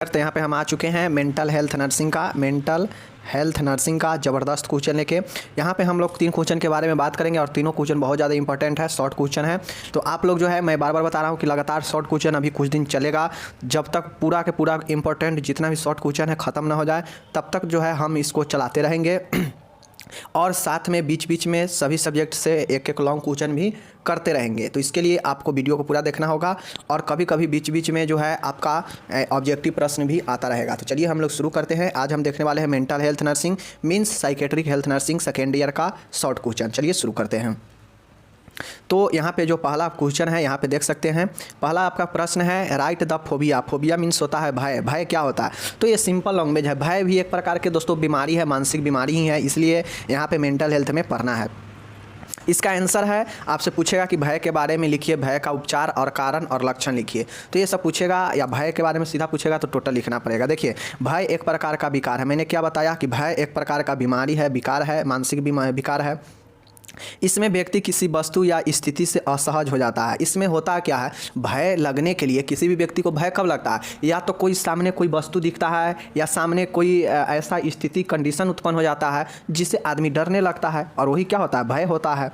तो यहाँ पे हम आ चुके हैं मेंटल हेल्थ नर्सिंग का ज़बरदस्त क्वेश्चन लेके। यहाँ पे हम लोग 3 क्वेश्चन के बारे में बात करेंगे और तीनों क्वेश्चन बहुत ज़्यादा इंपॉर्टेंट है, शॉर्ट क्वेश्चन है। तो आप लोग जो है, मैं बार बार बता रहा हूँ कि लगातार शॉर्ट क्वेश्चन अभी कुछ दिन चलेगा, जब तक पूरा के पूरा इंपॉर्टेंट जितना भी शॉर्ट क्वेश्चन है ख़त्म ना हो जाए, तब तक जो है हम इसको चलाते रहेंगे। और साथ में बीच बीच में सभी सब्जेक्ट से एक एक लॉन्ग क्वेश्चन भी करते रहेंगे। तो इसके लिए आपको वीडियो को पूरा देखना होगा और कभी कभी बीच बीच में जो है आपका ऑब्जेक्टिव प्रश्न भी आता रहेगा। तो चलिए हम लोग शुरू करते हैं। आज हम देखने वाले हैं mental health nursing means psychiatric health nursing second year का शॉर्ट क्वेश्चन। चलिए शुरू करते हैं। तो यहाँ पे जो पहला क्वेश्चन है, यहाँ पे देख सकते हैं, पहला आपका प्रश्न है right the phobia. Phobia means होता है भय। भय क्या होता है? तो ये सिंपल लैंग्वेज है। भय भी एक प्रकार के दोस्तों बीमारी है, मानसिक बीमारी ही है, इसलिए यहाँ पे मेंटल हेल्थ में पढ़ना है। इसका आंसर है, आपसे पूछेगा कि भय के बारे में लिखिए, भय का उपचार और कारण और लक्षण लिखिए। तो ये सब पूछेगा, या भय के बारे में सीधा पूछेगा तो टोटल लिखना पड़ेगा। देखिए, भय एक प्रकार का विकार है। मैंने क्या बताया कि भय एक प्रकार का बीमारी है, विकार है, मानसिक विकार है। इसमें व्यक्ति किसी वस्तु या स्थिति से असहज हो जाता है। इसमें होता क्या है, भय लगने के लिए किसी भी व्यक्ति को भय कब लगता है? या तो कोई सामने कोई वस्तु दिखता है, या सामने कोई ऐसा स्थिति कंडीशन उत्पन्न हो जाता है जिससे आदमी डरने लगता है, और वही क्या होता है, भय होता है।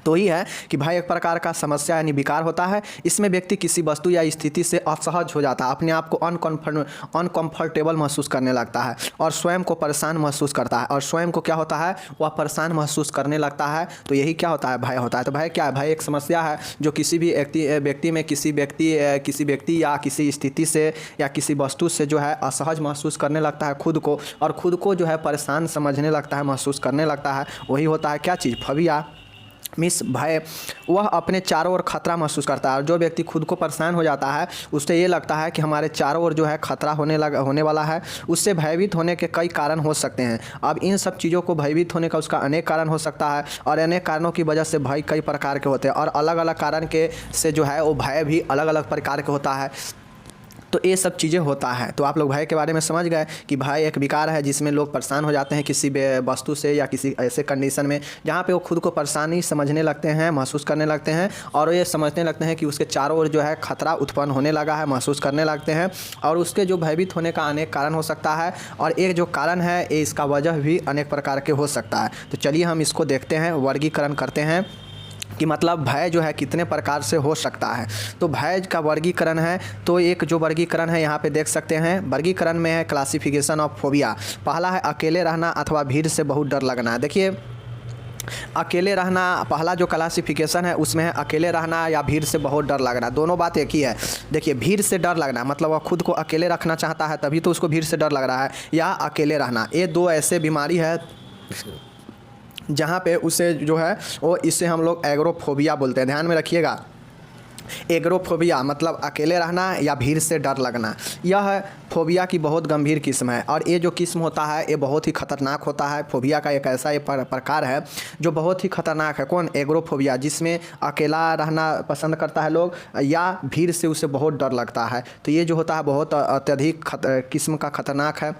तो ही है कि भय एक प्रकार का समस्या यानी विकार होता है। इसमें व्यक्ति किसी वस्तु या स्थिति से असहज हो जाता है, अपने आप को अनकंफर्टेबल महसूस करने लगता है और स्वयं को परेशान महसूस करता है। और स्वयं को क्या होता है, वह परेशान महसूस करने लगता है। तो यही क्या होता है, भय होता है। तो भय क्या है? भय एक समस्या है जो किसी भी व्यक्ति में किसी व्यक्ति या किसी स्थिति से या किसी वस्तु से जो है असहज महसूस करने लगता है खुद को, और खुद को जो है परेशान समझने लगता है, महसूस करने लगता है। वही होता है क्या चीज़, फोबिया मिस भय। वह अपने चारों ओर खतरा महसूस करता है, और जो व्यक्ति खुद को परेशान हो जाता है उससे ये लगता है कि हमारे चारों ओर जो है खतरा होने वाला है। उससे भयभीत होने के कई कारण हो सकते हैं। अब इन सब चीज़ों को भयभीत होने का उसका अनेक कारण हो सकता है, और अनेक कारणों की वजह से भय कई प्रकार के होते हैं, और अलग अलग कारण के से जो है वो भय भी अलग अलग प्रकार के होता है। तो ये सब चीज़ें होता है। तो आप लोग भय के बारे में समझ गए कि भय एक विकार है जिसमें लोग परेशान हो जाते हैं किसी वस्तु से या किसी ऐसे कंडीशन में जहाँ पे वो खुद को परेशानी समझने लगते हैं, महसूस करने लगते हैं, और ये समझने लगते हैं कि उसके चारों ओर जो है खतरा उत्पन्न होने लगा है, महसूस करने लगते हैं। और उसके जो भयभीत होने का अनेक कारण हो सकता है, और एक जो कारण है ये इसका वजह भी अनेक प्रकार के हो सकता है। तो चलिए हम इसको देखते हैं, वर्गीकरण करते हैं कि मतलब भय जो है कितने प्रकार से हो सकता है। तो भय का वर्गीकरण है, तो एक जो वर्गीकरण है यहाँ पे देख सकते हैं, वर्गीकरण में है क्लासिफिकेशन ऑफ फोबिया। पहला है अकेले रहना अथवा भीड़ से बहुत डर लगना। देखिए, अकेले रहना पहला जो क्लासिफिकेशन है उसमें है अकेले रहना या भीड़ से बहुत डर लगना, दोनों बात एक ही है। देखिए, भीड़ से डर लगना मतलब वह खुद को अकेले रखना चाहता है, तभी तो उसको भीड़ से डर लग रहा है, या अकेले रहना। ये दो ऐसे बीमारी है जहाँ पे उसे जो है वो, इससे हम लोग एग्रोफोबिया बोलते हैं। ध्यान में रखिएगा, एग्रोफोबिया मतलब अकेले रहना या भीड़ से डर लगना। यह फोबिया की बहुत गंभीर किस्म है, और ये जो किस्म होता है ये बहुत ही खतरनाक होता है। फोबिया का एक ऐसा प्रकार है जो बहुत ही खतरनाक है। कौन? एग्रोफोबिया, जिसमें अकेला रहना पसंद करता है लोग, या भीड़ से उसे बहुत डर लगता है। तो ये जो होता है बहुत अत्यधिक किस्म का खतरनाक है।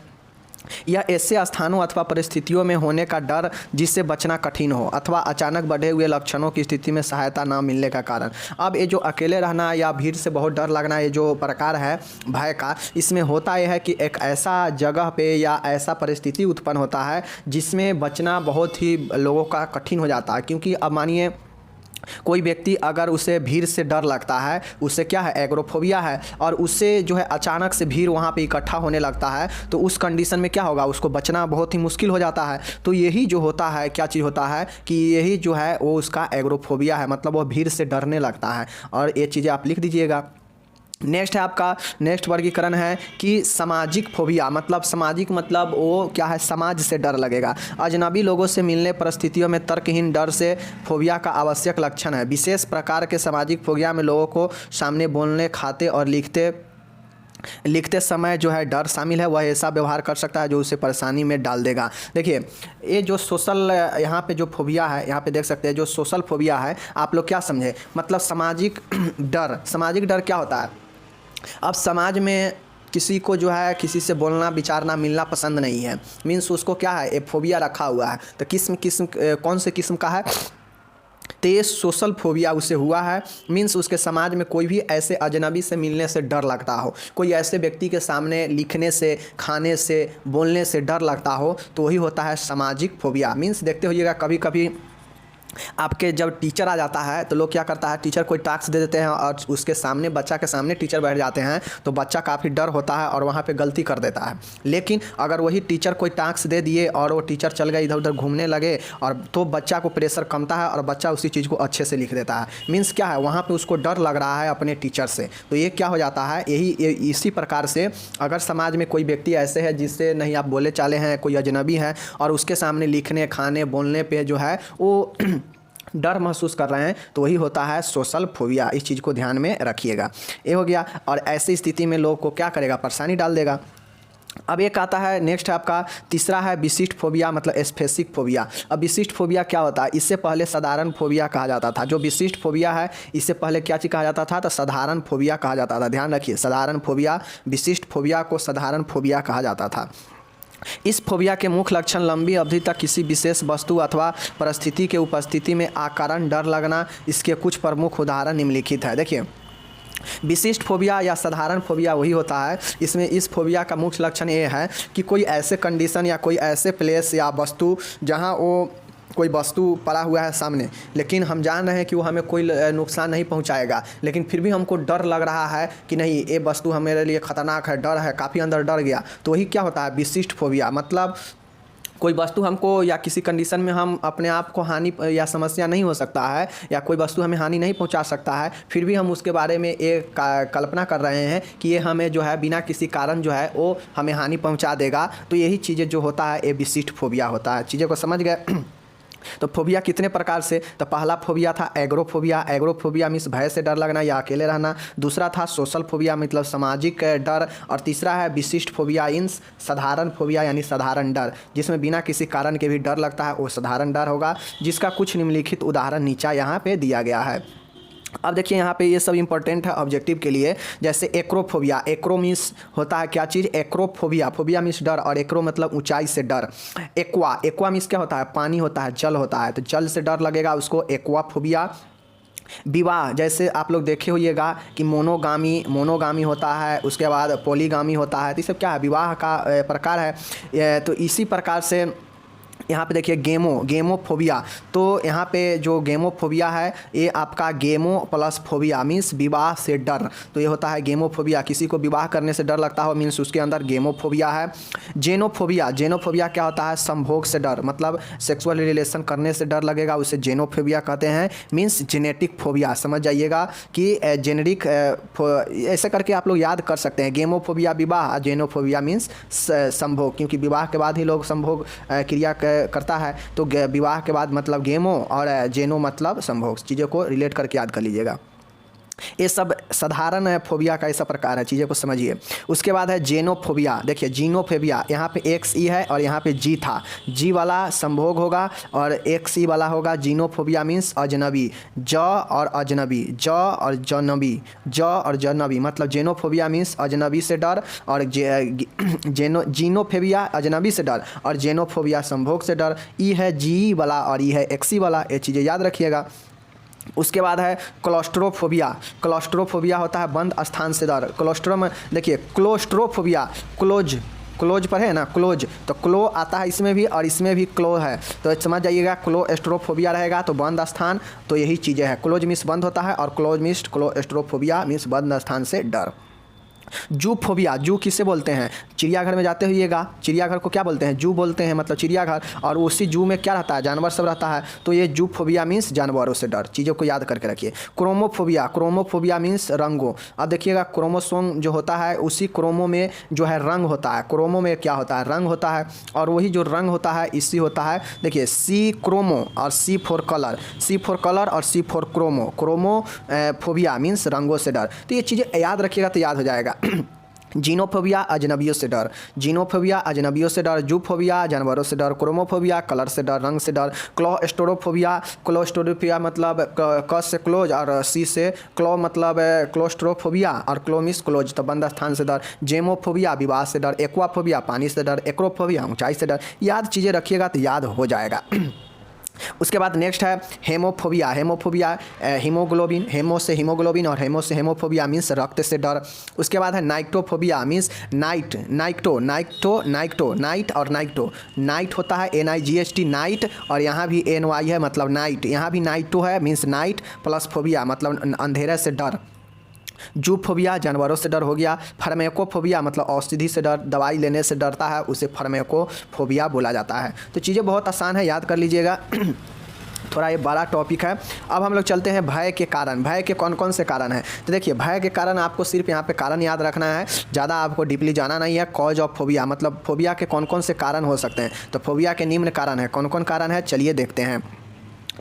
यह ऐसे स्थानों अथवा परिस्थितियों में होने का डर जिससे बचना कठिन हो, अथवा अचानक बढ़े हुए लक्षणों की स्थिति में सहायता न मिलने का कारण। अब ये जो अकेले रहना या भीड़ से बहुत डर लगना, ये जो प्रकार है भय का, इसमें होता यह है कि एक ऐसा जगह पे या ऐसा परिस्थिति उत्पन्न होता है जिसमें बचना बहुत ही लोगों का कठिन हो जाता है। क्योंकि अब मानिए कोई व्यक्ति अगर उसे भीड़ से डर लगता है, उससे क्या है, एग्रोफोबिया है, और उससे जो है अचानक से भीड़ वहाँ पे इकट्ठा होने लगता है, तो उस कंडीशन में क्या होगा, उसको बचना बहुत ही मुश्किल हो जाता है। तो यही जो होता है, क्या चीज़ होता है कि यही जो है वो उसका एग्रोफोबिया है, मतलब वो भीड़ से डरने लगता है। और ये चीज़ें आप लिख दीजिएगा। नेक्स्ट है आपका, नेक्स्ट वर्गीकरण है कि सामाजिक फोबिया, मतलब सामाजिक मतलब वो क्या है, समाज से डर लगेगा। अजनबी लोगों से मिलने परिस्थितियों में तर्कहीन डर से फोबिया का आवश्यक लक्षण है। विशेष प्रकार के सामाजिक फोबिया में लोगों को सामने बोलने, खाते और लिखते समय जो है डर शामिल है। वह ऐसा व्यवहार कर सकता है जो उसे परेशानी में डाल देगा। देखिए, ये जो सोशल यहाँ पे जो फोबिया है, यहाँ पे देख सकते हैं जो सोशल फोबिया है, आप लोग क्या समझे, मतलब सामाजिक डर। सामाजिक डर क्या होता है? अब समाज में किसी को जो है किसी से बोलना, विचारना, मिलना पसंद नहीं है, मीन्स उसको क्या है, ए फोबिया रखा हुआ है। तो किस्म कौन से किस्म का है? तो ये सोशल फोबिया उसे हुआ है, मीन्स उसके समाज में कोई भी ऐसे अजनबी से मिलने से डर लगता हो, कोई ऐसे व्यक्ति के सामने लिखने से, खाने से, बोलने से डर लगता हो, तो वही होता है सामाजिक फोबिया। मीन्स देखते होइएगा कभी कभी आपके जब टीचर आ जाता है तो लोग क्या करता है, टीचर कोई टास्क दे देते हैं और उसके सामने, बच्चा के सामने टीचर बैठ जाते हैं, तो बच्चा काफ़ी डर होता है और वहाँ पे गलती कर देता है। लेकिन अगर वही टीचर कोई टास्क दे दिए और वो टीचर चल गए इधर उधर घूमने लगे, और तो बच्चा को प्रेशर कमता है और बच्चा उसी चीज़ को अच्छे से लिख देता है। मीन्स क्या है, वहाँ पर उसको डर लग रहा है अपने टीचर से। तो ये क्या हो जाता है, इसी प्रकार से अगर समाज में कोई व्यक्ति ऐसे है जिससे नहीं आप बोले चाले हैं, कोई अजनबी है और उसके सामने लिखने, खाने, बोलने पे जो है वो डर महसूस कर रहे हैं, तो वही होता है सोशल फोबिया। इस चीज़ को ध्यान में रखिएगा। ये हो गया। और ऐसी स्थिति में लोग को क्या करेगा, परेशानी डाल देगा। अब एक आता है, नेक्स्ट है आपका तीसरा है विशिष्ट फोबिया, मतलब स्पेसिफिक फोबिया। अब विशिष्ट फोबिया क्या होता है, इससे पहले साधारण फोबिया कहा जाता था। जो विशिष्ट फोबिया है इससे पहले क्या चीज़ कहा जाता था, तो साधारण फोबिया कहा जाता था। ध्यान रखिए, साधारण फोबिया, विशिष्ट फोबिया को साधारण फोबिया कहा जाता था। इस फोबिया के मुख्य लक्षण लंबी अवधि तक किसी विशेष वस्तु अथवा परिस्थिति के उपस्थिति में अकारण डर लगना। इसके कुछ प्रमुख उदाहरण निम्नलिखित है। देखिए, विशिष्ट फोबिया या साधारण फोबिया वही होता है। इसमें इस फोबिया का मुख्य लक्षण ये है कि कोई ऐसे कंडीशन या कोई ऐसे प्लेस या वस्तु जहाँ वो कोई वस्तु पड़ा हुआ है सामने, लेकिन हम जान रहे हैं कि वो हमें कोई नुकसान नहीं पहुंचाएगा, लेकिन फिर भी हमको डर लग रहा है कि नहीं ये वस्तु हमारे लिए ख़तरनाक है, डर है, काफ़ी अंदर डर गया, तो वही क्या होता है, विशिष्ट फोबिया। मतलब कोई वस्तु हमको या किसी कंडीशन में हम अपने आप को हानि या समस्या नहीं हो सकता है, या कोई वस्तु हमें हानि नहीं पहुंचा सकता है, फिर भी हम उसके बारे में एक कल्पना कर रहे हैं कि ये हमें जो है बिना किसी कारण जो है वो हमें हानि पहुंचा देगा। तो यही चीज़ें जो होता है ये विशिष्ट फोबिया होता है। चीज़ों को समझ गए। तो फोबिया कितने प्रकार से, तो पहला फोबिया था एग्रोफोबिया। एग्रोफोबिया मीन्स भय से डर लगना या अकेले रहना। दूसरा था सोशल फोबिया, मतलब सामाजिक डर। और तीसरा है विशिष्ट फोबिया मीन्स साधारण फोबिया, यानी साधारण डर, जिसमें बिना किसी कारण के भी डर लगता है, वो साधारण डर होगा, जिसका कुछ निम्नलिखित उदाहरण नीचा यहाँ पे दिया गया है। अब देखिए यहाँ पे ये सब इंपॉर्टेंट है ऑब्जेक्टिव के लिए। जैसे एक्रोफोबिया, एक्रो मीन्स होता है क्या चीज़, एक्रोफोबिया, फोबिया मीन्स डर, और एक्रो मतलब ऊंचाई से डर। एक्वा, एक्वा मीन्स क्या होता है, पानी होता है, जल होता है, तो जल से डर लगेगा, उसको एक्वाफोबिया। विवाह, जैसे आप लोग देखे होइएगा कि मोनोगामी होता है, उसके बाद पॉलीगामी होता है, तो ये सब क्या है, विवाह का प्रकार है। तो इसी प्रकार से यहाँ पे देखिए गेमोफोबिया। तो यहाँ पे जो गेमोफोबिया है ये आपका गेमो प्लस फोबिया मीन्स विवाह से डर, तो ये होता है गेमोफोबिया। किसी को विवाह करने से डर लगता हो मीन्स उसके अंदर गेमोफोबिया है। जेनोफोबिया क्या होता है, संभोग से डर, मतलब सेक्सुअल रिलेशन करने से डर लगेगा, उसे जेनोफोबिया कहते हैं। मीन्स जेनेटिक फोबिया, समझ जाइएगा कि जेनेरिक ऐसे करके आप लोग याद कर सकते हैं। गेमोफोबिया विवाह, जेनोफोबिया मीन्स संभोग, क्योंकि विवाह के बाद ही लोग संभोग क्रिया करता है, तो विवाह के बाद मतलब गेमो और जेनो मतलब संभोग। चीज़ों को रिलेट करके याद कर लीजिएगा। ये सब साधारण फोबिया का ऐसा प्रकार है, चीज़ों को समझिए। उसके बाद है जेनोफोबिया। देखिए जीनोफोबिया, यहाँ पे एक्स ई है और यहाँ पे जी था, जी वाला संभोग होगा और एक्स ई वाला होगा जीनोफोबिया मीन्स अजनबी। ज और अजनबी, ज और जनबी, मतलब जेनोफोबिया मीन्स अजनबी से डर, और जीनोफोबिया अजनबी से डर, और जेनोफोबिया संभोग से डर। ई है जी वाला और ई है एक्स ई वाला, ये चीज़ें याद रखिएगा। उसके बाद है क्लॉस्ट्रोफोबिया होता है बंद स्थान से डर। क्लॉस्ट्रो में देखिए क्लोस्ट्रोफोबिया, क्लोज पर है ना, क्लोज, तो क्लो आता है इसमें भी और इसमें भी क्लो है, तो समझ जाइएगा क्लोस्ट्रोफोबिया रहेगा तो बंद स्थान। तो यही चीज़ें हैं, क्लोज मीन्स बंद होता है और क्लोज मीन्स क्लोस्ट्रोफोबिया मीन्स बंद स्थान से डर। जू फोबिया, जू किसे बोलते हैं, चिड़ियाघर में जाते होइएगा, चिड़ियाघर को क्या बोलते हैं, जू बोलते हैं, मतलब चिड़ियाघर, और उसी जू में क्या रहता है, जानवर सब रहता है, तो ये जू फोबिया मीन्स जानवरों से डर। चीज़ों को याद करके रखिए। क्रोमोफोबिया मीन्स रंगों। अब देखिएगा क्रोमोसोम जो होता है उसी क्रोमो में जो है रंग होता है, क्रोमो में क्या होता है, रंग होता है, और वही जो रंग होता है इसी होता है। देखिए सी क्रोमो और सी फॉर कलर और सी फॉर क्रोमोफोबिया मीन्स रंगों से डर। तो ये चीज़ें याद रखिएगा तो याद हो जाएगा। जीनोफोबिया अजनबियों से डर, जूफोबिया जानवरों से डर, क्रोमोफोबिया कलर से डर, रंग से डर। क्लोस्ट्रोफोबिया मतलब क से क्लोज और सी से क्लो मतलब क्लोस्ट्रोफोबिया, और क्लोमिस क्लोज तो बंद स्थान से डर। जेमोफोबिया विवाह से डर, एक्वाफोबिया पानी से डर, एक्रोफोबिया ऊंचाई से डर। याद चीज़ें रखिएगा तो याद हो जाएगा। उसके बाद नेक्स्ट है हेमोफोबिया। हेमोफोबिया हीमोग्लोबिन, हेमो से हीमोग्लोबिन और हेमो से हेमोफोबिया मीन्स रक्त से डर। उसके बाद है नाइक्टोफोबिया मीन्स नाइट, नाइट और नाइक्टो। नाइट होता है NIGHT नाइट, और यहाँ भी NY है मतलब नाइट, यहाँ भी नाइटो है मीन्स नाइट प्लस फोबिया मतलब अंधेरे से डर। जूफोबिया जानवरों से डर हो गया। फार्मेकोफोबिया मतलब औषधि से डर, दवाई लेने से डरता है, उसे फार्मेकोफोबिया बोला जाता है। तो चीज़ें बहुत आसान है, याद कर लीजिएगा। थोड़ा ये बड़ा टॉपिक है। अब हम लोग चलते हैं भय के कारण। भय के कौन कौन से कारण हैं? तो देखिए भय के कारण आपको सिर्फ यहाँ पे कारण याद रखना है, ज़्यादा आपको डीपली जाना नहीं है। कॉज ऑफ फोबिया मतलब फोबिया के कौन कौन से कारण हो सकते हैं। तो फोबिया के निम्न कारण है। कौन कौन कारण है चलिए देखते हैं।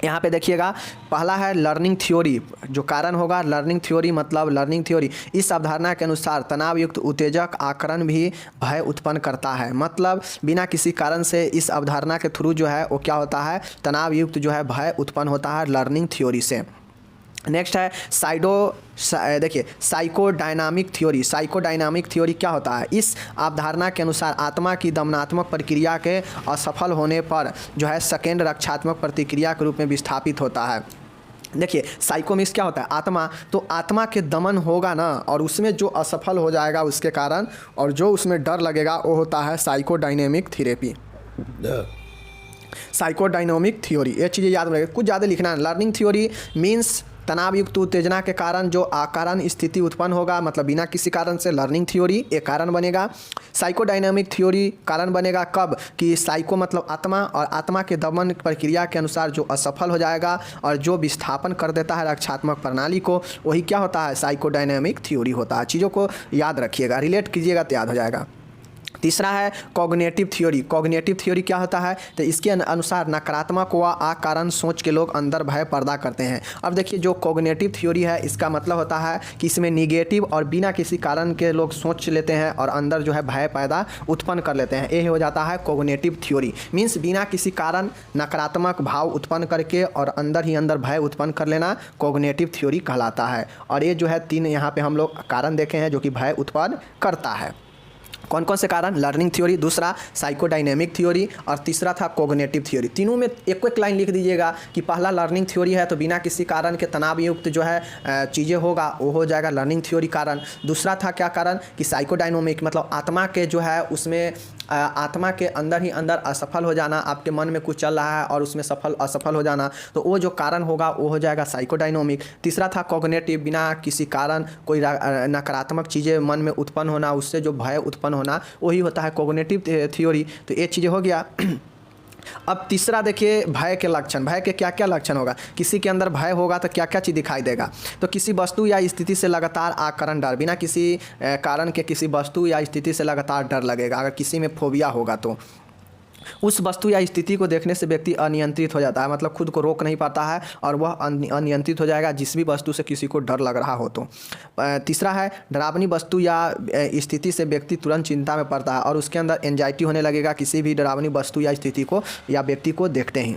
यहाँ पे देखिएगा, पहला है लर्निंग थ्योरी। जो कारण होगा लर्निंग थ्योरी मतलब लर्निंग थ्योरी इस अवधारणा के अनुसार तनाव युक्त उत्तेजक आकरण भी भय उत्पन्न करता है। मतलब बिना किसी कारण से इस अवधारणा के थ्रू जो है वो क्या होता है, तनाव युक्त जो है भय उत्पन्न होता है लर्निंग थ्योरी से। नेक्स्ट है देखिए साइकोडायनामिक थ्योरी। साइकोडायनामिक थ्योरी क्या होता है? इस अवधारणा के अनुसार आत्मा की दमनात्मक प्रक्रिया के असफल होने पर जो है सेकेंड रक्षात्मक प्रतिक्रिया के रूप में विस्थापित होता है। देखिए साइको मीन्स क्या होता है, आत्मा। तो आत्मा के दमन होगा ना, और उसमें जो असफल हो जाएगा उसके कारण, और जो उसमें डर लगेगा वो होता है साइकोडायनेमिक थेरेपी, साइकोडायनामिक थ्योरी। ये चीज़ें याद रखें, कुछ ज़्यादा लिखना है। लर्निंग थ्योरी मीन्स तनाव युक्त उत्तेजना के कारण जो अकारण स्थिति उत्पन्न होगा, मतलब बिना किसी कारण से लर्निंग थ्योरी एक कारण बनेगा। साइकोडायनामिक थ्योरी कारण बनेगा कब? कि साइको मतलब आत्मा, और आत्मा के दमन प्रक्रिया के अनुसार जो असफल हो जाएगा और जो विस्थापन कर देता है रक्षात्मक प्रणाली को, वही क्या होता है, साइकोडायनामिक थ्योरी होता है। चीज़ों को याद रखिएगा, रिलेट कीजिएगा तो याद हो जाएगा। तीसरा है कॉग्निटिव थ्योरी। कॉग्निटिव थ्योरी क्या होता है? तो इसके अनुसार नकारात्मक व अकारण सोच के लोग अंदर भय पैदा करते हैं। अब देखिए जो कॉग्निटिव थ्योरी है इसका मतलब होता है कि इसमें निगेटिव और बिना किसी कारण के लोग सोच लेते हैं और अंदर जो है भय पैदा उत्पन्न कर लेते हैं। ये हो जाता है कॉग्निटिव थ्योरी। मीन्स बिना किसी कारण नकारात्मक भाव उत्पन्न करके और अंदर ही अंदर भय उत्पन्न कर लेना कॉग्निटिव थ्योरी कहलाता है। और ये जो है 3 यहाँ पे हम लोग कारण देखे हैं जो कि भय उत्पन्न करता है। कौन कौन से कारण? लर्निंग थ्योरी, दूसरा साइकोडायनेमिक थ्योरी, और तीसरा था कॉग्निटिव थ्योरी। तीनों में एक लाइन लिख दीजिएगा कि पहला लर्निंग थ्योरी है तो बिना किसी कारण के तनाव युक्त जो है चीज़ें होगा वो हो जाएगा लर्निंग थ्योरी कारण। दूसरा था क्या कारण? कि साइकोडायनामिक मतलब आत्मा के जो है उसमें आत्मा के अंदर ही अंदर असफल हो जाना, आपके मन में कुछ चल रहा है और उसमें असफल हो जाना, तो वो जो कारण होगा वो हो जाएगा साइकोडायनामिक। तीसरा था कॉग्निटिव, बिना किसी कारण कोई नकारात्मक चीज़ें मन में उत्पन्न होना, उससे जो भय उत्पन्न होना, वही होता है कॉग्निटिव थ्योरी। तो ये चीज़ें हो गया। अब तीसरा देखिए भय के लक्षण। भय के क्या क्या लक्षण होगा? किसी के अंदर भय होगा तो क्या क्या चीज़ दिखाई देगा? तो किसी वस्तु या स्थिति से लगातार आकरण डर, बिना किसी कारण के किसी वस्तु या स्थिति से लगातार डर लगेगा। अगर किसी में फोबिया होगा तो उस वस्तु या स्थिति को देखने से व्यक्ति अनियंत्रित हो जाता है, मतलब खुद को रोक नहीं पाता है और वह अनियंत्रित हो जाएगा जिस भी वस्तु से किसी को डर लग रहा हो तो। तीसरा है डरावनी वस्तु या स्थिति से व्यक्ति तुरंत चिंता में पड़ता है और उसके अंदर एंजाइटी होने लगेगा किसी भी डरावनी वस्तु या स्थिति को या व्यक्ति को देखते ही।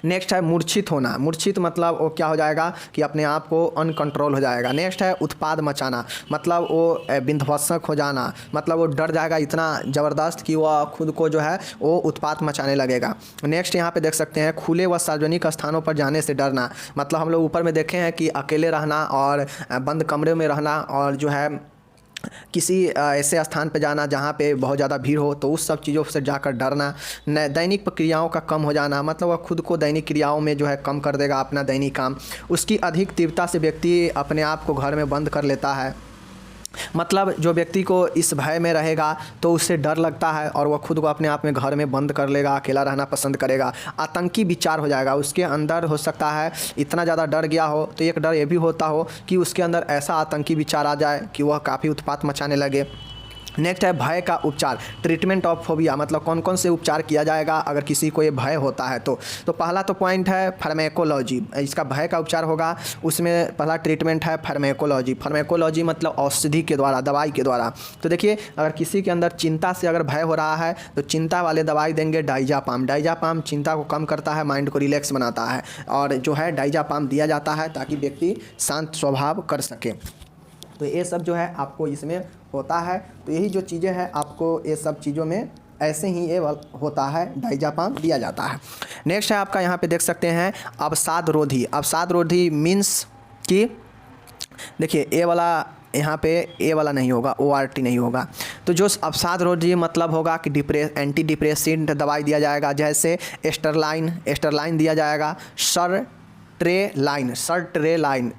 नेक्स्ट है मूर्छित होना। मूर्छित मतलब वो क्या हो जाएगा कि अपने आप को अनकंट्रोल हो जाएगा। नेक्स्ट है उत्पाद मचाना, मतलब वो विध्वंसक हो जाना, मतलब वो डर जाएगा इतना ज़बरदस्त कि वह खुद को जो है वो उत्पाद मचाने लगेगा। नेक्स्ट यहाँ पे देख सकते हैं खुले व सार्वजनिक स्थानों पर जाने से डरना, मतलब हम लोग ऊपर में देखे हैं कि अकेले रहना और बंद कमरे में रहना और जो है किसी ऐसे स्थान पर जाना जहाँ पे बहुत ज़्यादा भीड़ हो, तो उस सब चीज़ों से जाकर डरना। दैनिक प्रक्रियाओं का कम हो जाना, मतलब वह खुद को दैनिक क्रियाओं में जो है कम कर देगा अपना दैनिक काम। उसकी अधिक तीव्रता से व्यक्ति अपने आप को घर में बंद कर लेता है, मतलब जो व्यक्ति को इस भय में रहेगा तो उससे डर लगता है और वह खुद को अपने आप में घर में बंद कर लेगा, अकेला रहना पसंद करेगा। आतंकी विचार हो जाएगा, उसके अंदर हो सकता है इतना ज़्यादा डर गया हो तो एक डर ये भी होता हो कि उसके अंदर ऐसा आतंकी विचार आ जाए कि वह काफ़ी उत्पात मचाने लगे। नेक्स्ट है भय का उपचार, ट्रीटमेंट ऑफ फोबिया, मतलब कौन कौन से उपचार किया जाएगा अगर किसी को ये भय होता है तो पहला तो पॉइंट है फार्मेकोलॉजी, इसका भय का उपचार होगा। उसमें पहला ट्रीटमेंट है फार्मेकोलॉजी। फार्मेकोलॉजी मतलब औषधि के द्वारा, दवाई के द्वारा। तो देखिए अगर किसी के अंदर चिंता से अगर भय हो रहा है तो चिंता वाले दवाई देंगे डाइजापाम। डाइजापाम चिंता को कम करता है, माइंड को रिलैक्स बनाता है और जो है डाइजापाम दिया जाता है ताकि व्यक्ति शांत स्वभाव कर सके। तो ये सब जो है आपको इसमें होता है। तो यही जो चीज़ें हैं आपको ये सब चीज़ों में ऐसे ही ये होता है, डाइजापाम दिया जाता है। नेक्स्ट है आपका, यहाँ पे देख सकते हैं अवसाद रोधी। अवसाद रोधी मीन्स कि देखिए ए वाला, यहाँ पे ए वाला नहीं होगा, ORT नहीं होगा। तो जो अवसाद रोधी मतलब होगा कि एंटी डिप्रेसेंट दवाई दिया जाएगा, जैसे एस्टरलाइन दिया जाएगा, सर्ट्रेलाइन SERTRIALINE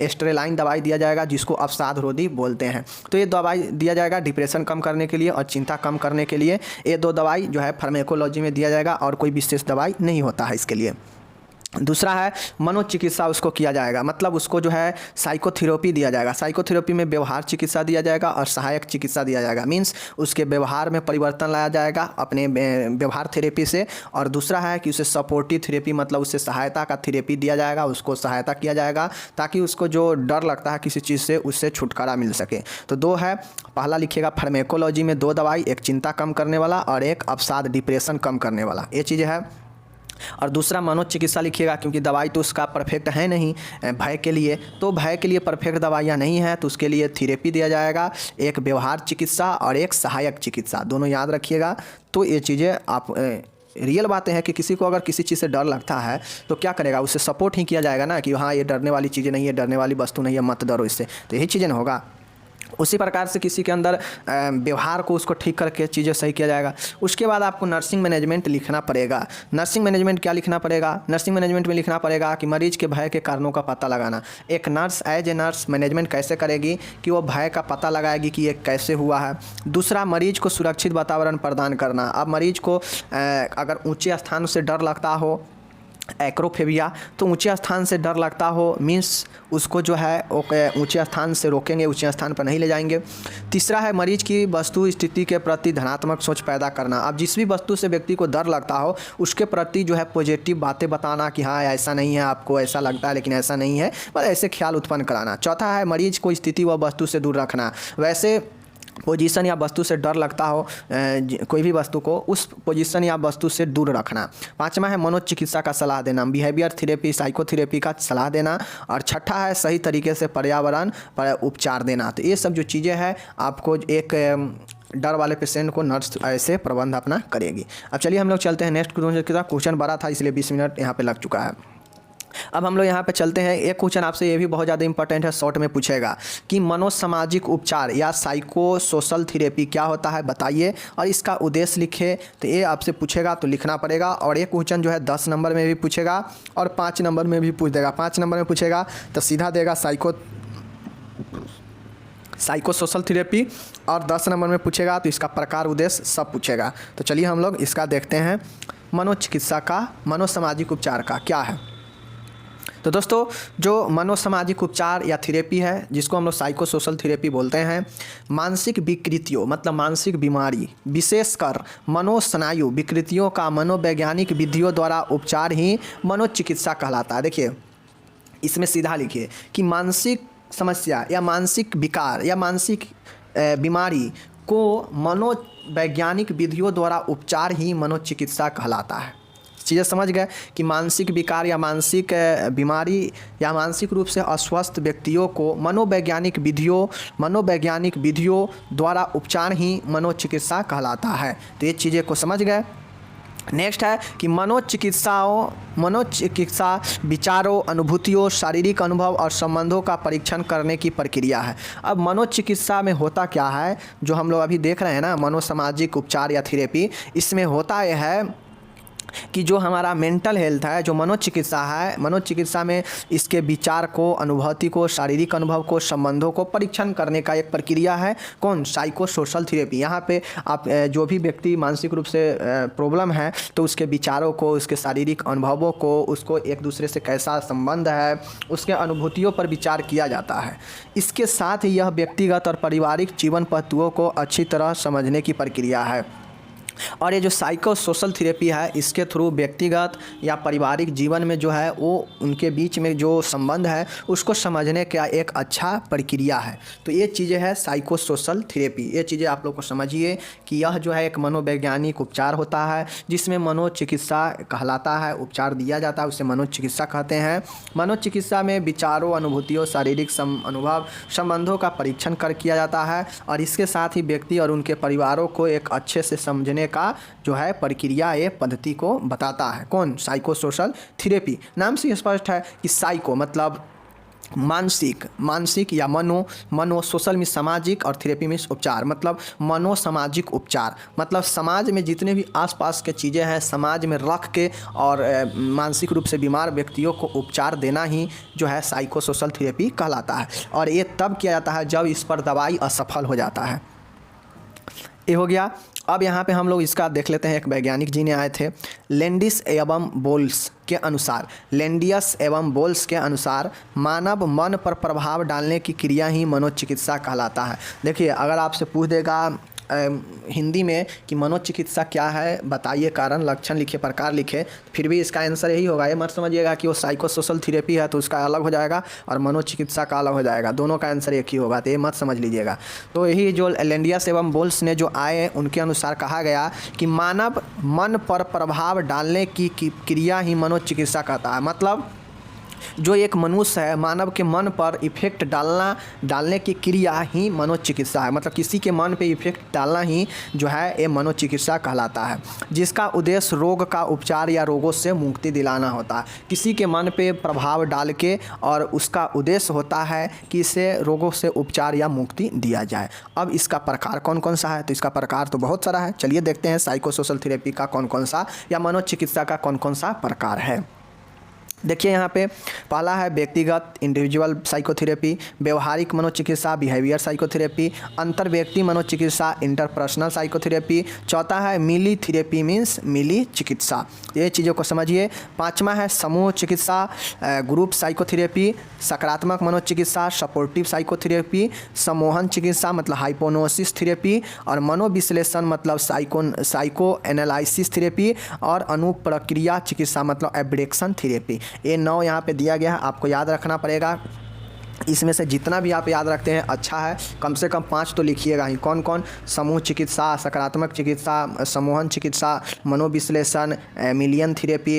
एस्ट्रेलाइन दवाई दिया जाएगा, जिसको अवसाद रोधी बोलते हैं। तो ये दवाई दिया जाएगा डिप्रेशन कम करने के लिए और चिंता कम करने के लिए। ये 2 दवाई जो है फार्मेकोलॉजी में दिया जाएगा और कोई विशेष दवाई नहीं होता है इसके लिए। दूसरा है मनोचिकित्सा उसको किया जाएगा, मतलब उसको जो है साइकोथेरेपी दिया जाएगा। साइकोथेरेपी में व्यवहार चिकित्सा दिया जाएगा और सहायक चिकित्सा दिया जाएगा, मीन्स उसके व्यवहार में परिवर्तन लाया जाएगा अपने व्यवहार थेरेपी से। और दूसरा है कि उसे सपोर्टिव थेरेपी, मतलब उससे सहायता का थेरेपी दिया जाएगा, उसको सहायता किया जाएगा ताकि उसको जो डर लगता है किसी चीज़ से उससे छुटकारा मिल सके। तो 2 है, पहला लिखिएगा फार्मेकोलॉजी में 2 दवाई, एक चिंता कम करने वाला और एक अवसाद डिप्रेशन कम करने वाला, ये चीज़ है। और दूसरा मनोचिकित्सा लिखिएगा, क्योंकि दवाई तो उसका परफेक्ट है नहीं भय के लिए, तो भय के लिए परफेक्ट दवाइयाँ नहीं है, तो उसके लिए थेरेपी दिया जाएगा, एक व्यवहार चिकित्सा और एक सहायक चिकित्सा, दोनों याद रखिएगा। तो ये चीज़ें आप रियल बातें हैं कि किसी को अगर किसी चीज़ से डर लगता है तो क्या करेगा, उससे सपोर्ट ही किया जाएगा ना कि हाँ ये डरने वाली चीज़ें नहीं है, डरने वाली वस्तु नहीं है, मत डरो इससे, तो यही चीज़ें होगा। उसी प्रकार से किसी के अंदर व्यवहार को उसको ठीक करके चीज़ें सही किया जाएगा। उसके बाद आपको नर्सिंग मैनेजमेंट लिखना पड़ेगा। नर्सिंग मैनेजमेंट क्या लिखना पड़ेगा, नर्सिंग मैनेजमेंट में लिखना पड़ेगा कि मरीज के भय के कारणों का पता लगाना। एक nurse as a nurse management कैसे करेगी कि वो भय का पता लगाएगी कि ये कैसे हुआ है। दूसरा, मरीज को सुरक्षित वातावरण प्रदान करना। अब मरीज को अगर ऊँचे स्थान से डर लगता हो, एक्रोफेबिया, तो ऊंचे स्थान से डर लगता हो मीन्स उसको जो है ऊंचे स्थान से रोकेंगे, ऊंचे स्थान पर नहीं ले जाएंगे। तीसरा है मरीज की वस्तु स्थिति के प्रति धनात्मक सोच पैदा करना। अब जिस भी वस्तु से व्यक्ति को डर लगता हो उसके प्रति जो है पॉजिटिव बातें बताना कि हाँ ऐसा नहीं है, आपको ऐसा लगता है लेकिन ऐसा नहीं है, बस ऐसे ख्याल उत्पन्न कराना। चौथा है मरीज को स्थिति व वस्तु से दूर रखना। वैसे पोजीशन या वस्तु से डर लगता हो कोई भी वस्तु को, उस पोजीशन या वस्तु से दूर रखना। पांचवा है मनोचिकित्सा का सलाह देना, बिहेवियर थेरेपी, साइकोथेरेपी का सलाह देना। और छठा है सही तरीके से पर्यावरण पर उपचार देना। तो ये सब जो चीज़ें हैं आपको एक डर वाले पेशेंट को नर्स ऐसे प्रबंध अपना करेगी। अब चलिए हम लोग चलते हैं नेक्स्ट क्वेश्चन बड़ा था इसलिए 20 मिनट यहाँ पे लग चुका है। अब हम लोग यहाँ पे चलते हैं। एक क्वेश्चन आपसे ये भी बहुत ज़्यादा इंपॉर्टेंट है, शॉर्ट में पूछेगा कि मनोसामाजिक उपचार या साइको सोशल थेरेपी क्या होता है बताइए और इसका उद्देश्य लिखे। तो ये आपसे पूछेगा तो लिखना पड़ेगा। और ये क्वेश्चन जो है 10 नंबर में भी पूछेगा और 5 नंबर में भी पूछ देगा। 5 नंबर में पूछेगा तो सीधा देगा साइको सोशल थेरेपी, और 10 नंबर में पूछेगा तो इसका प्रकार उद्देश्य सब पूछेगा। तो चलिए हम लोग इसका देखते हैं, मनोचिकित्सा का मनोसामाजिक उपचार का क्या है। तो दोस्तों जो मनोसामाजिक उपचार या थेरेपी है जिसको हम लोग साइको सोशल थेरेपी बोलते हैं, मानसिक विकृतियों मतलब मानसिक बीमारी विशेषकर मनोस्नायु विकृतियों का मनोवैज्ञानिक विधियों द्वारा उपचार ही मनोचिकित्सा कहलाता है। देखिए इसमें सीधा लिखिए कि मानसिक समस्या या मानसिक विकार या मानसिक बीमारी को मनोवैज्ञानिक विधियों द्वारा उपचार ही मनोचिकित्सा कहलाता है। चीज़ें समझ गए कि मानसिक विकार या मानसिक बीमारी या मानसिक रूप से अस्वस्थ व्यक्तियों को मनोवैज्ञानिक विधियों द्वारा उपचार ही मनोचिकित्सा कहलाता है। तो ये चीज़ें को समझ गए। नेक्स्ट है कि मनोचिकित्सा विचारों, अनुभूतियों, शारीरिक अनुभव और संबंधों का परीक्षण करने की प्रक्रिया है। अब मनोचिकित्सा में होता क्या है, जो हम लोग अभी देख रहे हैं ना मनोसामाजिक उपचार या थेरेपी, इसमें होता यह है कि जो हमारा मेंटल हेल्थ है, जो मनोचिकित्सा है, मनोचिकित्सा में इसके विचार को, अनुभूति को, शारीरिक अनुभव को, संबंधों को परीक्षण करने का एक प्रक्रिया है। कौन? Psycho social therapy. यहाँ पे आप जो भी व्यक्ति मानसिक रूप से प्रॉब्लम है तो उसके विचारों को, उसके शारीरिक अनुभवों को, उसको एक दूसरे से कैसा संबंध है, उसके अनुभूतियों पर विचार किया जाता है। इसके साथ ही यह व्यक्तिगत और पारिवारिक जीवन पहलुओं को अच्छी तरह समझने की प्रक्रिया है। और ये जो साइको सोशल थेरेपी है, इसके थ्रू व्यक्तिगत या पारिवारिक जीवन में जो है वो उनके बीच में जो संबंध है उसको समझने का एक अच्छा प्रक्रिया है। तो ये चीज़ें हैं साइको सोशल थेरेपी। ये चीज़ें आप लोग को समझिए कि यह जो है एक मनोवैज्ञानिक उपचार होता है जिसमें मनोचिकित्सा कहलाता है, उपचार दिया जाता है, उसे मनोचिकित्सा कहते हैं। मनोचिकित्सा में विचारों, अनुभूतियों, शारीरिक अनुभव, संबंधों का परीक्षण कर किया जाता है और इसके साथ ही व्यक्ति और उनके परिवारों को एक अच्छे से समझने का जो है प्रक्रिया, ये पद्धति को बताता है। कौन? Psycho social therapy. नाम से स्पष्ट है कि साइको मतलब मानसिक या मनो सोशल में सामाजिक और थेरेपी में उपचार मतलब मनोसामाजिक उपचार। मतलब समाज में जितने भी आसपास के चीज़ें हैं समाज में रख के और मानसिक रूप से बीमार व्यक्तियों को उपचार देना ही जो है साइको सोशल थेरेपी कहलाता है। और ये तब किया जाता है जब इस पर दवाई असफल हो जाता है। ये हो गया। अब यहाँ पे हम लोग इसका देख लेते हैं। एक वैज्ञानिक जी ने आए थे, लैंडिस एवं बोल्स के अनुसार, लैंडियस एवं बोल्स के अनुसार मानव मन पर प्रभाव डालने की क्रिया ही मनोचिकित्सा कहलाता है। देखिए, अगर आपसे पूछ देगा हिंदी में कि मनोचिकित्सा क्या है, बताइए कारण, लक्षण लिखे, प्रकार लिखे, फिर भी इसका आंसर यही होगा। ये मत समझिएगा कि वो साइको सोशल थेरेपी है तो उसका अलग हो जाएगा और मनोचिकित्सा का अलग हो जाएगा, दोनों का आंसर एक ही होगा। तो ये मत समझ लीजिएगा। तो यही जो लैंडियस एवं बोल्स ने जो आए उनके अनुसार कहा गया कि मानव मन पर प्रभाव डालने की क्रिया ही मनोचिकित्सा कहता है। मतलब जो एक मनुष्य है, मानव के मन पर इफेक्ट डालने की क्रिया ही मनोचिकित्सा है। मतलब किसी के मन पे इफेक्ट डालना ही जो है ये मनोचिकित्सा कहलाता है, जिसका उद्देश्य रोग का उपचार या रोगों से मुक्ति दिलाना होता है। किसी के मन पे प्रभाव डाल के और उसका उद्देश्य होता है कि इसे रोगों से उपचार या मुक्ति दिया जाए। अब इसका प्रकार कौन कौन सा है? तो इसका प्रकार तो बहुत सारा है। चलिए देखते हैं साइको सोशल थेरेपी का कौन कौन सा या मनोचिकित्सा का कौन कौन सा प्रकार है। देखिए, यहाँ पे पहला है व्यक्तिगत इंडिविजुअल साइकोथेरेपी, व्यवहारिक मनोचिकित्सा बिहेवियर साइकोथेरेपी, अंतर व्यक्ति मनोचिकित्सा इंटरपर्सनल साइकोथेरेपी। चौथा है मिली थेरेपी मीन्स मिली चिकित्सा। ये चीज़ों को समझिए। पांचवा है समूह चिकित्सा ग्रुप साइकोथेरेपी, सकारात्मक मनोचिकित्सा सपोर्टिव साइकोथेरेपी, सम्मोहन चिकित्सा मतलब हाइपोनोसिस थेरेपी और मनोविश्लेषण मतलब साइको एनालिसिस थेरेपी और अनुप्रक्रिया चिकित्सा मतलब एब्रेक्शन थेरेपी। ये 9 यहाँ पे दिया गया है, आपको याद रखना पड़ेगा। इसमें से जितना भी आप याद रखते हैं अच्छा है, कम से कम 5 तो लिखिएगा ही। कौन कौन? समूह चिकित्सा, सकारात्मक चिकित्सा, सम्मोहन चिकित्सा, मनोविश्लेषण, मिलियन थेरेपी,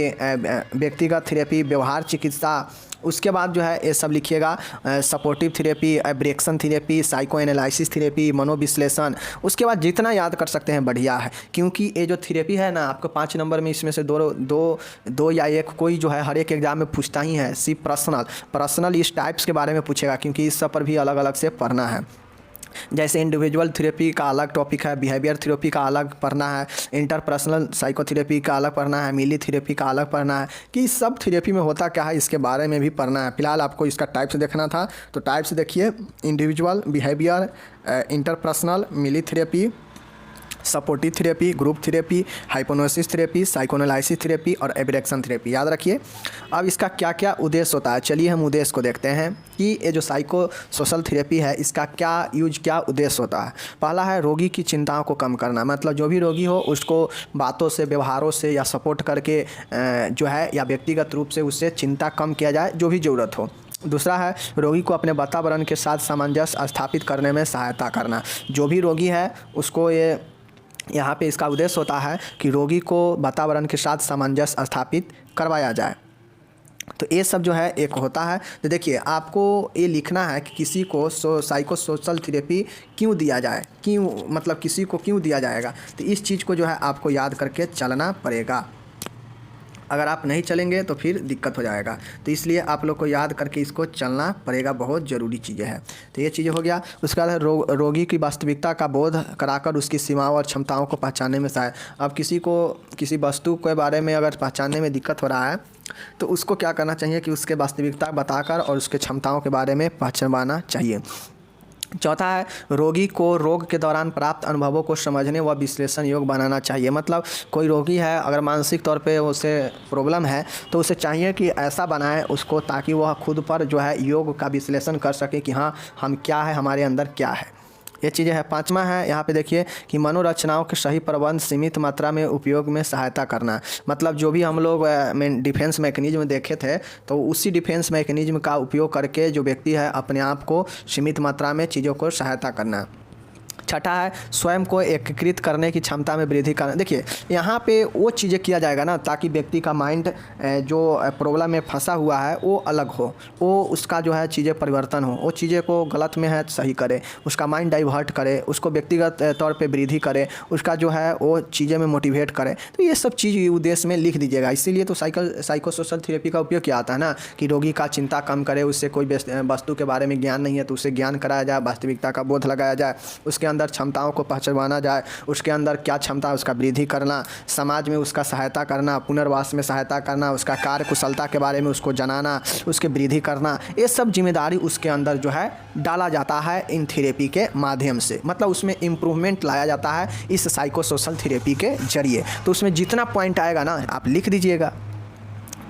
व्यक्तिगत थेरेपी, व्यवहार चिकित्सा। उसके बाद जो है ये सब लिखिएगा, supportive therapy, abreaction therapy, psychoanalysis therapy, मनोविश्लेषण। उसके बाद जितना याद कर सकते हैं बढ़िया है, क्योंकि ये जो थेरेपी है ना आपको 5 नंबर में इसमें से दो या एक कोई जो है हर एक एग्जाम में पूछता ही है। सिर्फ पर्सनल इस टाइप्स के बारे में पूछेगा, क्योंकि इस सब पर भी अलग अलग से पढ़ना है। जैसे इंडिविजुअल थेरेपी का अलग टॉपिक है, बिहेवियर थेरेपी का अलग पढ़ना है, इंटरपर्सनल साइकोथेरेपी का अलग पढ़ना है, मिली थेरेपी का अलग पढ़ना है, कि सब थेरेपी में होता क्या है इसके बारे में भी पढ़ना है। फिलहाल आपको इसका टाइप्स देखना था, तो टाइप्स देखिए, individual, behaviour, interpersonal, milieu therapy, supportive therapy, group therapy, hypnosis therapy, psychoanalysis therapy और एब्रेक्शन थेरेपी। याद रखिए। अब इसका क्या क्या उद्देश्य होता है, चलिए हम उद्देश्य को देखते हैं कि ये जो साइको सोशल थेरेपी है इसका क्या उद्देश्य होता है। पहला है रोगी की चिंताओं को कम करना। मतलब जो भी रोगी हो उसको बातों से, व्यवहारों से या सपोर्ट करके जो है या व्यक्तिगत रूप से उससे चिंता कम किया जाए जो भी ज़रूरत हो। दूसरा है रोगी को अपने वातावरण के साथ सामंजस्य स्थापित करने में सहायता करना। जो भी रोगी है उसको यहाँ पे इसका उद्देश्य होता है कि रोगी को वातावरण के साथ सामंजस्य स्थापित करवाया जाए। तो ये सब जो है एक होता है। तो देखिए, आपको ये लिखना है कि किसी को साइको सोशल थेरेपी क्यों दिया जाए, क्यों मतलब किसी को क्यों दिया जाएगा। तो इस चीज़ को जो है आपको याद करके चलना पड़ेगा। अगर आप नहीं चलेंगे तो फिर दिक्कत हो जाएगा। तो इसलिए आप लोग को याद करके इसको चलना पड़ेगा, बहुत ज़रूरी चीज़ें हैं। तो ये चीज़ें हो गया। उसके बाद रोगी की वास्तविकता का बोध कराकर उसकी सीमाओं और क्षमताओं को पहचानने में सहायक। अब किसी को किसी वस्तु के बारे में अगर पहचानने में दिक्कत हो रहा है तो उसको क्या करना चाहिए कि उसके वास्तविकता बताकर और उसके क्षमताओं के बारे में पहचानवाना चाहिए। चौथा है रोगी को रोग के दौरान प्राप्त अनुभवों को समझने व विश्लेषण योग्य बनाना चाहिए। मतलब कोई रोगी है, अगर मानसिक तौर पे उसे प्रॉब्लम है तो उसे चाहिए कि ऐसा बनाए उसको ताकि वह खुद पर जो है योग का विश्लेषण कर सके कि हाँ हम क्या है, हमारे अंदर क्या है। ये चीज़ें है। पाँचवा है यहाँ पे देखिए कि मनोरचनाओं के सही प्रबंध, सीमित मात्रा में उपयोग में सहायता करना। मतलब जो भी हम लोग डिफेंस मैकेनिज्म देखे थे, तो उसी डिफेंस मैकेनिज्म का उपयोग करके जो व्यक्ति है अपने आप को सीमित मात्रा में चीज़ों को सहायता करना। छठा है स्वयं को एकीकृत करने की क्षमता में वृद्धि करना। देखिए यहाँ पे वो चीज़ें किया जाएगा ना, ताकि व्यक्ति का माइंड जो प्रॉब्लम में फंसा हुआ है वो अलग हो, वो उसका जो है चीज़ें परिवर्तन हो, वो चीज़ें को गलत में है सही करे, उसका माइंड डाइवर्ट करे, उसको व्यक्तिगत तौर पे वृद्धि करे, उसका जो है वो चीज़ें में मोटिवेट करे। तो ये सब चीज़ उद्देश्य में लिख दीजिएगा। इसीलिए तो साइकोसोशल थेरेपी का उपयोग किया आता है ना, कि रोगी का चिंता कम करे, उससे कोई वस्तु के बारे में ज्ञान नहीं है तो उसे ज्ञान कराया जाए, वास्तविकता का बोध लगाया जाए, उसके अंदर क्षमताओं को पहचाना जाए, उसके अंदर क्या क्षमता है उसका वृद्धि करना, समाज में उसका सहायता करना, पुनर्वास में सहायता करना, उसका कार्य कुशलता के बारे में उसको जनाना, उसके वृद्धि करना, ये सब जिम्मेदारी उसके अंदर जो है डाला जाता है इन थेरेपी के माध्यम से। मतलब उसमें इम्प्रूवमेंट लाया जाता है इस साइकोसोशल थेरेपी के जरिए। तो उसमें जितना पॉइंट आएगा ना आप लिख दीजिएगा,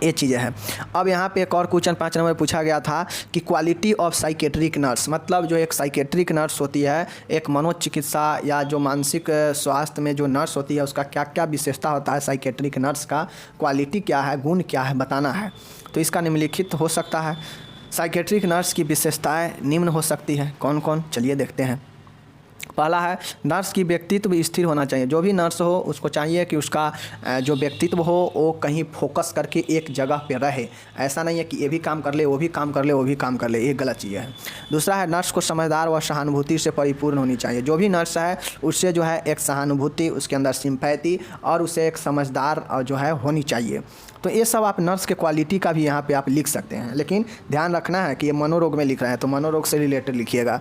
ये चीज़ें हैं। अब यहाँ पे एक और क्वेश्चन 5 नंबर पूछा गया था कि क्वालिटी ऑफ साइकेट्रिक नर्स, मतलब जो एक साइकेट्रिक नर्स होती है, एक मनोचिकित्सा या जो मानसिक स्वास्थ्य में जो नर्स होती है उसका क्या क्या विशेषता होता है, साइकेट्रिक नर्स का क्वालिटी क्या है, गुण क्या है, बताना है। तो इसका निम्नलिखित हो सकता है। साइकेट्रिक नर्स की विशेषताएँ निम्न हो सकती है, कौन कौन, चलिए देखते हैं। पहला है नर्स की व्यक्तित्व स्थिर होना चाहिए। जो भी नर्स हो उसको चाहिए कि उसका जो व्यक्तित्व हो वो कहीं फोकस करके एक जगह पे रहे। ऐसा नहीं है कि ये भी काम कर ले, वो भी काम कर ले, वो भी काम कर ले, ये गलत चीज़ है। दूसरा है नर्स को समझदार व सहानुभूति से परिपूर्ण होनी चाहिए। जो भी नर्स है उससे जो है एक सहानुभूति, उसके अंदर सिंपैथी और उसे एक समझदार जो है होनी चाहिए। तो ये सब आप नर्स के क्वालिटी का भी यहाँ पे आप लिख सकते हैं, लेकिन ध्यान रखना है कि ये मनोरोग में लिख रहे हैं तो मनोरोग से रिलेटेड लिखिएगा।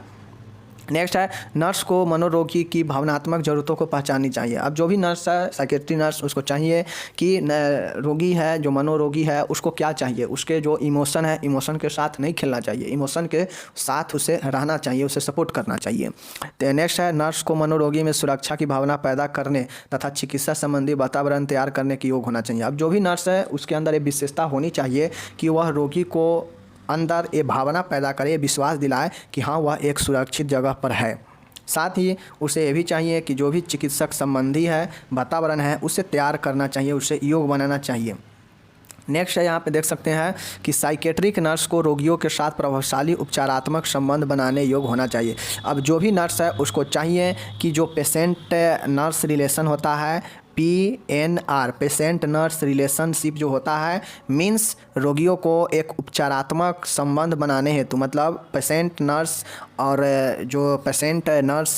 नेक्स्ट है नर्स को मनोरोगी की भावनात्मक ज़रूरतों को पहचाननी चाहिए। अब जो भी नर्स है, साइकेट्री नर्स, उसको चाहिए कि रोगी है जो मनोरोगी है उसको क्या चाहिए, उसके जो इमोशन है, इमोशन के साथ नहीं खेलना चाहिए, इमोशन के साथ उसे रहना चाहिए, उसे सपोर्ट करना चाहिए। तो नेक्स्ट है नर्स को मनोरोगी में सुरक्षा की भावना पैदा करने तथा चिकित्सा संबंधी वातावरण तैयार करने के योग होना चाहिए। अब जो भी नर्स है उसके अंदर ये विशेषता होनी चाहिए कि वह रोगी को अंदर ये भावना पैदा करे, विश्वास दिलाए कि हाँ वह एक सुरक्षित जगह पर है। साथ ही उसे ये भी चाहिए कि जो भी चिकित्सक संबंधी है वातावरण है उसे तैयार करना चाहिए, उसे योग बनाना चाहिए। नेक्स्ट है यहाँ पे देख सकते हैं कि साइकेट्रिक नर्स को रोगियों के साथ प्रभावशाली उपचारात्मक संबंध बनाने योग्य होना चाहिए। अब जो भी नर्स है उसको चाहिए कि जो पेशेंट नर्स रिलेशन होता है, PNR, पेशेंट नर्स रिलेशनशिप जो होता है, मीन्स रोगियों को एक उपचारात्मक संबंध बनाने हेतु, मतलब पेशेंट नर्स और जो पेशेंट नर्स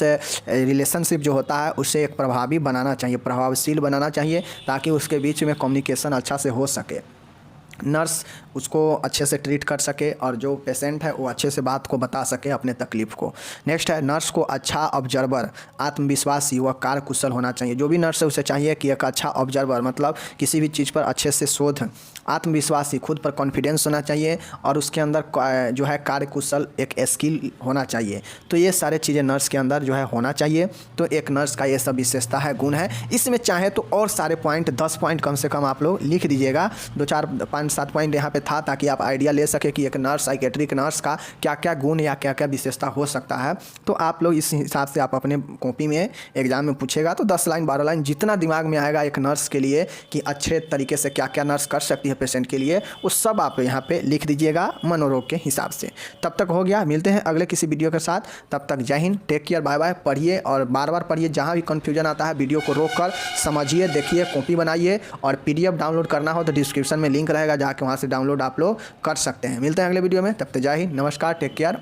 रिलेशनशिप जो होता है उसे एक प्रभावी बनाना चाहिए, प्रभावशील बनाना चाहिए, ताकि उसके बीच में कम्युनिकेशन अच्छा से हो सके, नर्स उसको अच्छे से ट्रीट कर सके और जो पेशेंट है वो अच्छे से बात को बता सके अपने तकलीफ़ को। नेक्स्ट है नर्स को अच्छा ऑब्जर्वर, आत्मविश्वासी व कार्यकुशल होना चाहिए। जो भी नर्स है उसे चाहिए कि एक अच्छा ऑब्जर्वर, मतलब किसी भी चीज़ पर अच्छे से शोध, आत्मविश्वासी, खुद पर कॉन्फिडेंस होना चाहिए और उसके अंदर जो है कार्यकुशल एक स्किल होना चाहिए। तो ये सारे चीज़ें नर्स के अंदर जो है होना चाहिए। तो एक नर्स का ये सब विशेषता है, गुण है। इसमें चाहे तो और सारे पॉइंट 10 पॉइंट कम से कम आप लोग लिख दीजिएगा, 2 4 5 7 पॉइंट यहाँ पे था, ताकि आप आइडिया ले सके कि एक नर्स, साइकेट्रिक नर्स का क्या क्या गुण या क्या क्या विशेषता हो सकता है। तो आप लोग इस हिसाब से आप अपने कॉपी में एग्जाम में पूछेगा तो 10 लाइन 12 लाइन जितना दिमाग में आएगा एक नर्स के लिए कि अच्छे तरीके से क्या क्या नर्स कर सकती है पेशेंट के लिए, वो सब आप यहाँ पे लिख दीजिएगा मनोरोग के हिसाब से। तब तक हो गया, मिलते हैं अगले किसी वीडियो के साथ। तब तक जय हिंद, टेक केयर, बाय बाय। पढ़िए और बार बार पढ़िए, जहाँ भी कन्फ्यूजन आता है वीडियो को रोक कर समझिए, देखिए, कॉपी बनाइए और PDF डाउनलोड करना हो तो डिस्क्रिप्शन में लिंक रहेगा, जाके वहाँ से डाउनलोड आप लोग कर सकते हैं। मिलते हैं अगले वीडियो में, तब तक जय हिंद, नमस्कार, टेक केयर।